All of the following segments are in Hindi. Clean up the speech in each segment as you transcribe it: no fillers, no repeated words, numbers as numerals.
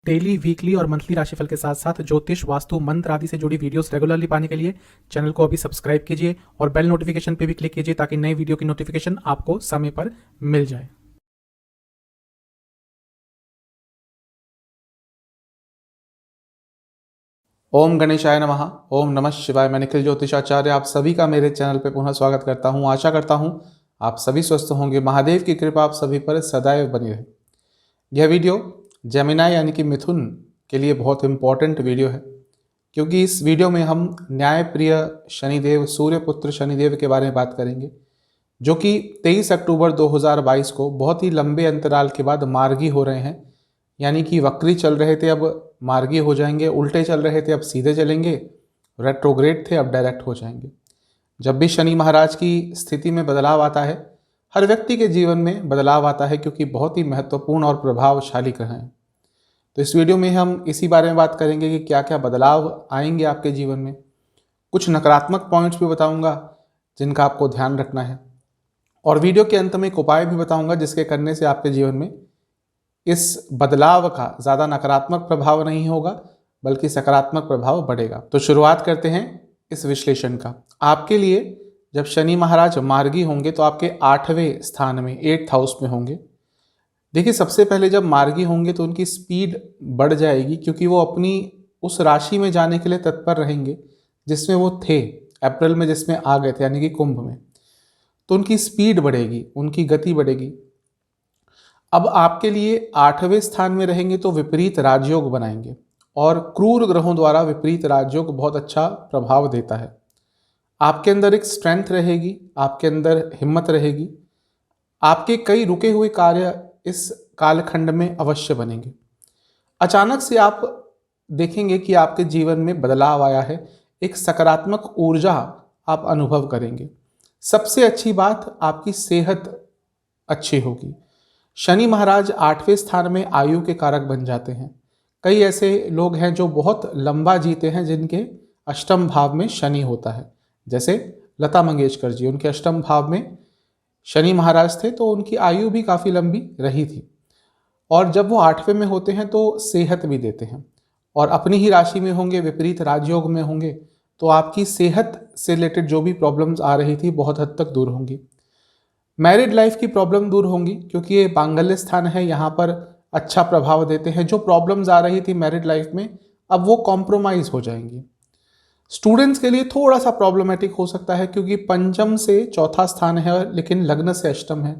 डेली, वीकली और मंथली राशिफल के साथ साथ ज्योतिष, वास्तु, मंत्र आदि से जुड़ी वीडियोस रेगुलरली पाने के लिए चैनल को अभी सब्सक्राइब कीजिए और बेल नोटिफिकेशन पे भी क्लिक कीजिए ताकि नई वीडियो की नोटिफिकेशन आपको समय पर मिल जाए। ओम गणेशाय नमः। ओम नमः शिवाय। मैं निखिल ज्योतिषाचार्य आप सभी का मेरे चैनल पे पुनः स्वागत करता हूँ। आशा करता हूँ आप सभी स्वस्थ होंगे। महादेव की कृपा आप सभी पर सदैव बनी रहे। यह वीडियो जेमिनाई यानी कि मिथुन के लिए बहुत इंपॉर्टेंट वीडियो है, क्योंकि इस वीडियो में हम न्यायप्रिय शनिदेव, सूर्यपुत्र शनिदेव के बारे में बात करेंगे, जो कि 23 अक्टूबर 2022 को बहुत ही लंबे अंतराल के बाद मार्गी हो रहे हैं। यानी कि वक्री चल रहे थे, अब मार्गी हो जाएंगे। उल्टे चल रहे थे, अब सीधे चलेंगे। रेट्रोग्रेड थे, अब डायरेक्ट हो जाएंगे। जब भी शनि महाराज की स्थिति में बदलाव आता है, हर व्यक्ति के जीवन में बदलाव आता है, क्योंकि बहुत ही महत्वपूर्ण और प्रभावशाली ग्रह हैं। तो इस वीडियो में हम इसी बारे में बात करेंगे कि क्या क्या बदलाव आएंगे आपके जीवन में। कुछ नकारात्मक पॉइंट्स भी बताऊंगा जिनका आपको ध्यान रखना है, और वीडियो के अंत में एक उपाय भी बताऊंगा जिसके करने से आपके जीवन में इस बदलाव का ज़्यादा नकारात्मक प्रभाव नहीं होगा, बल्कि सकारात्मक प्रभाव बढ़ेगा। तो शुरुआत करते हैं इस विश्लेषण का। आपके लिए जब शनि महाराज मार्गी होंगे तो आपके 8वें स्थान में, 8th हाउस में होंगे। देखिए, सबसे पहले जब मार्गी होंगे तो उनकी स्पीड बढ़ जाएगी, क्योंकि वो अपनी उस राशि में जाने के लिए तत्पर रहेंगे जिसमें वो थे अप्रैल में, जिसमें आ गए थे, यानी कि कुंभ में। तो उनकी स्पीड बढ़ेगी, उनकी गति बढ़ेगी। अब आपके लिए 8वें स्थान में रहेंगे तो विपरीत राजयोग बनाएंगे, और क्रूर ग्रहों द्वारा विपरीत राजयोग बहुत अच्छा प्रभाव देता है। आपके अंदर एक स्ट्रेंथ रहेगी, आपके अंदर हिम्मत रहेगी। आपके कई रुके हुए कार्य इस कालखंड में अवश्य बनेंगे। अचानक से आप देखेंगे कि आपके जीवन में बदलाव आया है, एक सकारात्मक ऊर्जा आप अनुभव करेंगे। सबसे अच्छी बात, आपकी सेहत अच्छी होगी। शनि महाराज 8वें स्थान में आयु के कारक बन जाते हैं। कई ऐसे लोग हैं जो बहुत लंबा जीते हैं, जिनके अष्टम भाव में शनि होता है। जैसे लता मंगेशकर जी, उनके अष्टम भाव में शनि महाराज थे, तो उनकी आयु भी काफ़ी लंबी रही थी। और जब वो 8वें में होते हैं तो सेहत भी देते हैं, और अपनी ही राशि में होंगे, विपरीत राजयोग में होंगे, तो आपकी सेहत से रिलेटेड जो भी प्रॉब्लम्स आ रही थी बहुत हद तक दूर होंगी। मैरिड लाइफ की प्रॉब्लम दूर होंगी, क्योंकि ये मांगल्य स्थान है, यहाँ पर अच्छा प्रभाव देते हैं। जो प्रॉब्लम्स आ रही थी मैरिड लाइफ में, अब वो कॉम्प्रोमाइज़ हो जाएंगी। स्टूडेंट्स के लिए थोड़ा सा प्रॉब्लमेटिक हो सकता है, क्योंकि पंचम से चौथा स्थान है, लेकिन लग्न से अष्टम है।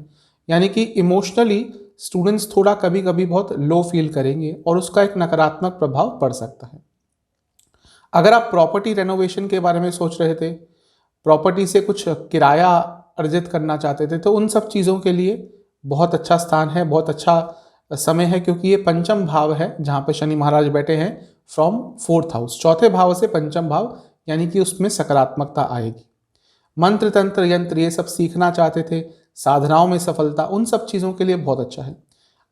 यानी कि इमोशनली स्टूडेंट्स थोड़ा कभी कभी बहुत लो फील करेंगे, और उसका एक नकारात्मक प्रभाव पड़ सकता है। अगर आप प्रॉपर्टी रेनोवेशन के बारे में सोच रहे थे, प्रॉपर्टी से कुछ किराया अर्जित करना चाहते थे, तो उन सब चीज़ों के लिए बहुत अच्छा स्थान है, बहुत अच्छा समय है, क्योंकि ये पंचम भाव है जहाँ पे शनि महाराज बैठे हैं फ्रॉम 4th हाउस। चौथे भाव से पंचम भाव, यानी कि उसमें सकारात्मकता आएगी। मंत्र, तंत्र, यंत्र ये सब सीखना चाहते थे, साधनाओं में सफलता, उन सब चीज़ों के लिए बहुत अच्छा है।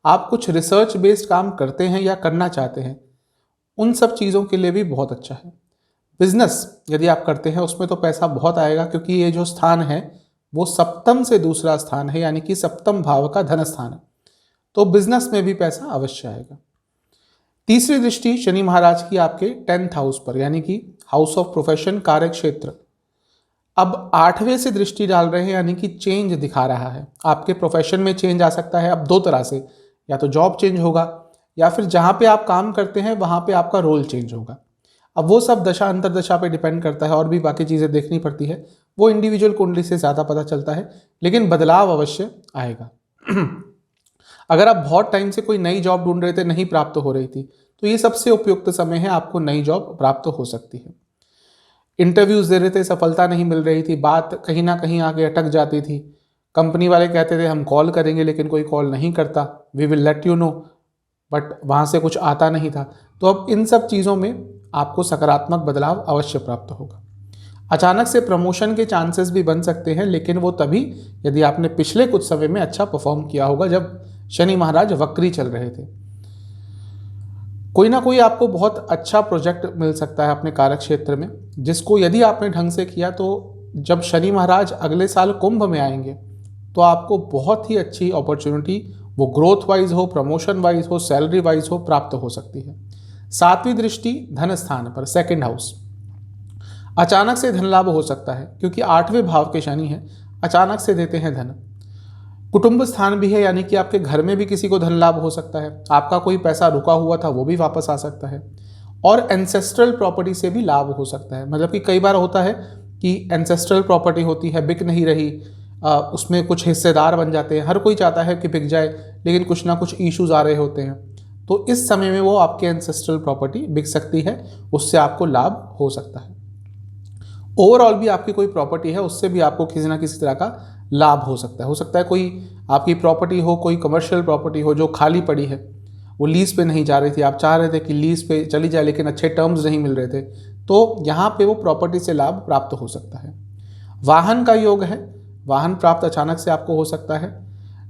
आप कुछ रिसर्च बेस्ड काम करते हैं या करना चाहते हैं, उन सब चीज़ों के लिए भी बहुत अच्छा है। बिजनेस यदि आप करते हैं, उसमें तो पैसा बहुत आएगा, क्योंकि ये जो स्थान है वो सप्तम से दूसरा स्थान है, यानी कि सप्तम भाव का धन स्थान है। तो बिजनेस में भी पैसा अवश्य आएगा। तीसरी दृष्टि शनि महाराज की आपके 10th हाउस पर, यानी कि हाउस ऑफ प्रोफेशन, कार्य क्षेत्र। अब 8वें से दृष्टि डाल रहे हैं, यानी कि चेंज दिखा रहा है। आपके प्रोफेशन में चेंज आ सकता है। अब दो तरह से, या तो जॉब चेंज होगा, या फिर जहाँ पे आप काम करते हैं वहाँ पे आपका रोल चेंज होगा। अब वो सब दशा अंतरदशा पे डिपेंड करता है, और भी बाकी चीज़ें देखनी पड़ती है, वो इंडिविजुअल कुंडली से ज़्यादा पता चलता है, लेकिन बदलाव अवश्य आएगा। अगर आप बहुत टाइम से कोई नई जॉब ढूंढ रहे थे, नहीं प्राप्त हो रही थी, तो ये सबसे उपयुक्त समय है, आपको नई जॉब प्राप्त हो सकती है। इंटरव्यूज दे रहे थे, सफलता नहीं मिल रही थी, बात कहीं ना कहीं आगे अटक जाती थी, कंपनी वाले कहते थे हम कॉल करेंगे, लेकिन कोई कॉल नहीं करता, we will let you know, but वहाँ से कुछ आता नहीं था। तो अब इन सब चीज़ों में आपको सकारात्मक बदलाव अवश्य प्राप्त होगा। अचानक से प्रमोशन के चांसेस भी बन सकते हैं, लेकिन वो तभी यदि आपने पिछले कुछ समय में अच्छा परफॉर्म किया होगा, जब शनि महाराज वक्री चल रहे थे। कोई ना कोई आपको बहुत अच्छा प्रोजेक्ट मिल सकता है अपने कार्य क्षेत्र में, जिसको यदि आपने ढंग से किया, तो जब शनि महाराज अगले साल कुंभ में आएंगे तो आपको बहुत ही अच्छी अपॉर्चुनिटी वो ग्रोथ वाइज हो, प्रमोशन वाइज हो, सैलरी वाइज हो, प्राप्त हो सकती है। 7वीं दृष्टि धन स्थान पर, सेकंड हाउस, अचानक से धन लाभ हो सकता है क्योंकि 8वें भाव के शनि हैं, अचानक से देते हैं धन। कुटुंब स्थान भी है, यानी कि आपके घर में भी किसी को धन लाभ हो सकता है, आपका कोई पैसा रुका हुआ था वो भी वापस आ सकता है। और एंसेस्ट्रल प्रॉपर्टी से भी लाभ हो सकता है, मतलब कि कई बार होता है कि एंसेस्ट्रल प्रॉपर्टी होती है, बिक नहीं रही, उसमें कुछ हिस्सेदार बन जाते हैं, हर कोई चाहता है कि बिक जाए, लेकिन कुछ ना कुछ इश्यूज आ रहे होते हैं, तो इस समय में वो आपके एंसेस्ट्रल प्रॉपर्टी बिक सकती है, उससे आपको लाभ हो सकता है। ओवरऑल भी आपकी कोई प्रॉपर्टी है, उससे भी आपको किसी ना किसी तरह का लाभ हो सकता है कोई आपकी प्रॉपर्टी हो, कोई कमर्शियल प्रॉपर्टी हो जो खाली पड़ी है, वो लीज पे नहीं जा रही थी, आप चाह रहे थे कि लीज पे चली जाए लेकिन अच्छे टर्म्स नहीं मिल रहे थे, तो यहाँ पे वो प्रॉपर्टी से लाभ प्राप्त हो सकता है। वाहन का योग है, वाहन प्राप्त अचानक से आपको हो सकता है।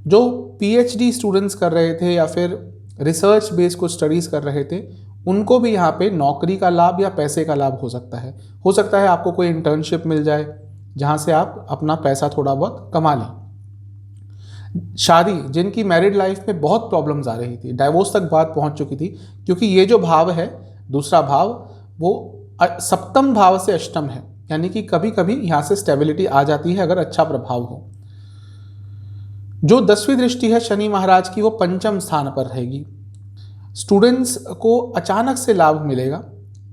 जो पीएचडी स्टूडेंट्स कर रहे थे या फिर रिसर्च बेस्ड कुछ स्टडीज़ कर रहे थे, उनको भी यहाँ पे नौकरी का लाभ या पैसे का लाभ हो सकता है। हो सकता है आपको कोई इंटर्नशिप मिल जाए जहाँ से आप अपना पैसा थोड़ा बहुत कमा लें। शादी, जिनकी मैरिड लाइफ में बहुत प्रॉब्लम्स आ रही थी, डाइवोर्स तक बात पहुँच चुकी थी, क्योंकि ये जो भाव है, दूसरा भाव, वो सप्तम भाव से अष्टम है, यानी कि कभी कभी यहाँ से स्टेबिलिटी आ जाती है अगर अच्छा प्रभाव हो। जो 10वीं दृष्टि है शनि महाराज की, वो पंचम स्थान पर रहेगी। स्टूडेंट्स को अचानक से लाभ मिलेगा,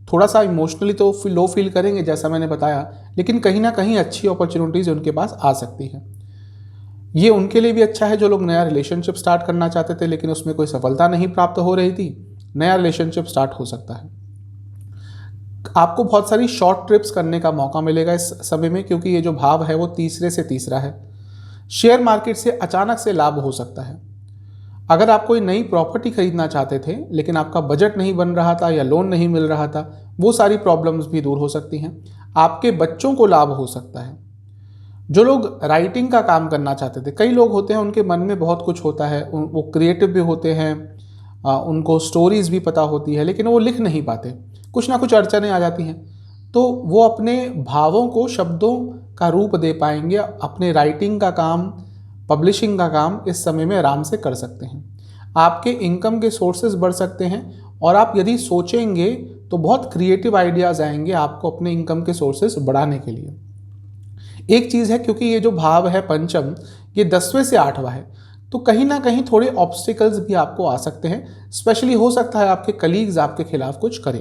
थोड़ा सा इमोशनली तो लो फील करेंगे जैसा मैंने बताया, लेकिन कहीं ना कहीं अच्छी अपॉर्चुनिटीज़ उनके पास आ सकती है। ये उनके लिए भी अच्छा है जो लोग नया रिलेशनशिप स्टार्ट करना चाहते थे लेकिन उसमें कोई सफलता नहीं प्राप्त हो रही थी, नया रिलेशनशिप स्टार्ट हो सकता है। आपको बहुत सारी शॉर्ट ट्रिप्स करने का मौका मिलेगा इस समय में, क्योंकि ये जो भाव है वो तीसरे से तीसरा है। शेयर मार्केट से अचानक से लाभ हो सकता है। अगर आप कोई नई प्रॉपर्टी खरीदना चाहते थे लेकिन आपका बजट नहीं बन रहा था या लोन नहीं मिल रहा था, वो सारी प्रॉब्लम्स भी दूर हो सकती हैं। आपके बच्चों को लाभ हो सकता है। जो लोग राइटिंग का काम करना चाहते थे, कई लोग होते हैं उनके मन में बहुत कुछ होता है, वो क्रिएटिव भी होते हैं, उनको स्टोरीज भी पता होती है, लेकिन वो लिख नहीं पाते, कुछ ना कुछ अड़चनें आ जाती हैं, तो वो अपने भावों को शब्दों का रूप दे पाएंगे। अपने राइटिंग का काम, पब्लिशिंग का काम इस समय में आराम से कर सकते हैं। आपके इनकम के सोर्सेज बढ़ सकते हैं और आप यदि सोचेंगे तो बहुत क्रिएटिव आइडियाज़ आएंगे आपको अपने इनकम के सोर्सेज बढ़ाने के लिए। एक चीज़ है, क्योंकि ये जो भाव है पंचम, ये 10वें से 8वां है, तो कहीं ना कहीं थोड़े ऑब्स्टिकल्स भी आपको आ सकते हैं। स्पेशली हो सकता है आपके कलीग्स आपके खिलाफ कुछ करें।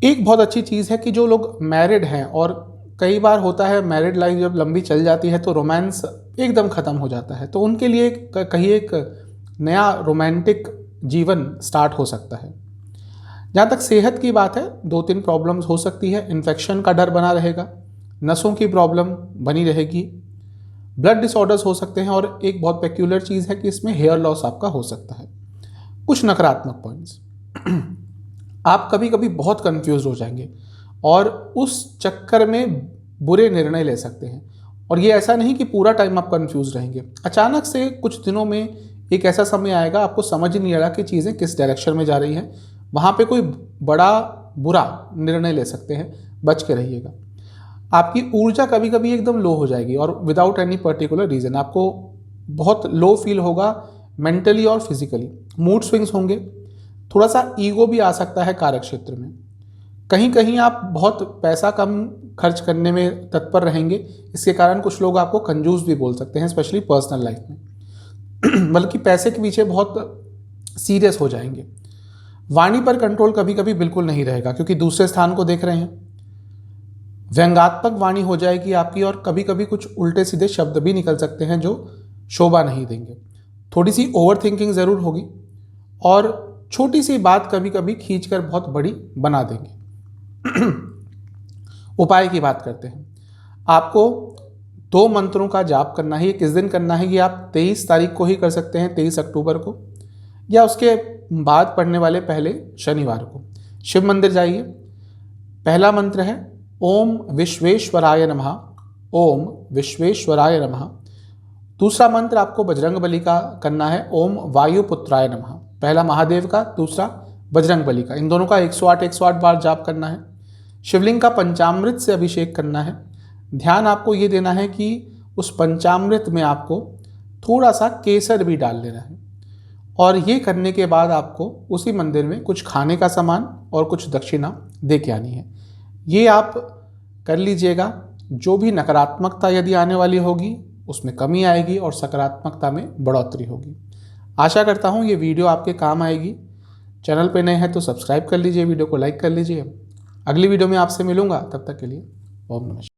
एक बहुत अच्छी चीज़ है कि जो लोग मैरिड हैं, और कई बार होता है मैरिड लाइफ जब लंबी चल जाती है तो रोमांस एकदम ख़त्म हो जाता है, तो उनके लिए कहीं एक नया रोमांटिक जीवन स्टार्ट हो सकता है। जहाँ तक सेहत की बात है, 2-3 प्रॉब्लम्स हो सकती है। इन्फेक्शन का डर बना रहेगा, नसों की प्रॉब्लम बनी रहेगी, ब्लड डिसऑर्डर्स हो सकते हैं, और एक बहुत पेक्यूलर चीज़ है कि इसमें हेयर लॉस आपका हो सकता है। कुछ नकारात्मक पॉइंट्स, आप कभी कभी बहुत कंफ्यूज हो जाएंगे और उस चक्कर में बुरे निर्णय ले सकते हैं। और ये ऐसा नहीं कि पूरा टाइम आप कंफ्यूज रहेंगे, अचानक से कुछ दिनों में एक ऐसा समय आएगा आपको समझ ही नहीं आ रहा कि चीज़ें किस डायरेक्शन में जा रही हैं, वहाँ पे कोई बड़ा बुरा निर्णय ले सकते हैं, बच के रहिएगा। आपकी ऊर्जा कभी कभी एकदम लो हो जाएगी और विदाउट एनी पर्टिकुलर रीज़न आपको बहुत लो फील होगा, मेंटली और फिजिकली। मूड स्विंग्स होंगे, थोड़ा सा ईगो भी आ सकता है कार्य क्षेत्र में। कहीं कहीं आप बहुत पैसा कम खर्च करने में तत्पर रहेंगे, इसके कारण कुछ लोग आपको कंजूस भी बोल सकते हैं, स्पेशली पर्सनल लाइफ में। बल्कि पैसे के पीछे बहुत सीरियस हो जाएंगे। वाणी पर कंट्रोल कभी कभी बिल्कुल नहीं रहेगा, क्योंकि दूसरे स्थान को देख रहे हैं। व्यंग्यात्मक वाणी हो जाएगी आपकी, और कभी कभी कुछ उल्टे सीधे शब्द भी निकल सकते हैं जो शोभा नहीं देंगे। थोड़ी सी ओवर थिंकिंग ज़रूर होगी, और छोटी सी बात कभी कभी खींचकर बहुत बड़ी बना देंगे। उपाय की बात करते हैं। आपको 2 मंत्रों का जाप करना है। ये किस दिन करना है? ये आप 23 तारीख को ही कर सकते हैं, 23 अक्टूबर को, या उसके बाद पढ़ने वाले पहले शनिवार को। शिव मंदिर जाइए। पहला मंत्र है ओम विश्वेश्वराय नमः, ओम विश्वेश्वराय नमः। दूसरा मंत्र आपको बजरंगबली का करना है, ओम वायुपुत्राय नमः। पहला महादेव का, दूसरा बजरंगबली का। इन दोनों का 108 बार जाप करना है। शिवलिंग का पंचामृत से अभिषेक करना है। ध्यान आपको ये देना है कि उस पंचामृत में आपको थोड़ा सा केसर भी डाल लेना है। और ये करने के बाद आपको उसी मंदिर में कुछ खाने का सामान और कुछ दक्षिणा दे के आनी है। ये आप कर लीजिएगा। जो भी नकारात्मकता यदि आने वाली होगी उसमें कमी आएगी और सकारात्मकता में बढ़ोतरी होगी। आशा करता हूँ ये वीडियो आपके काम आएगी। चैनल पे नए हैं तो सब्सक्राइब कर लीजिए, वीडियो को लाइक कर लीजिए। अगली वीडियो में आपसे मिलूंगा, तब तक के लिए ओम नमः शिवाय।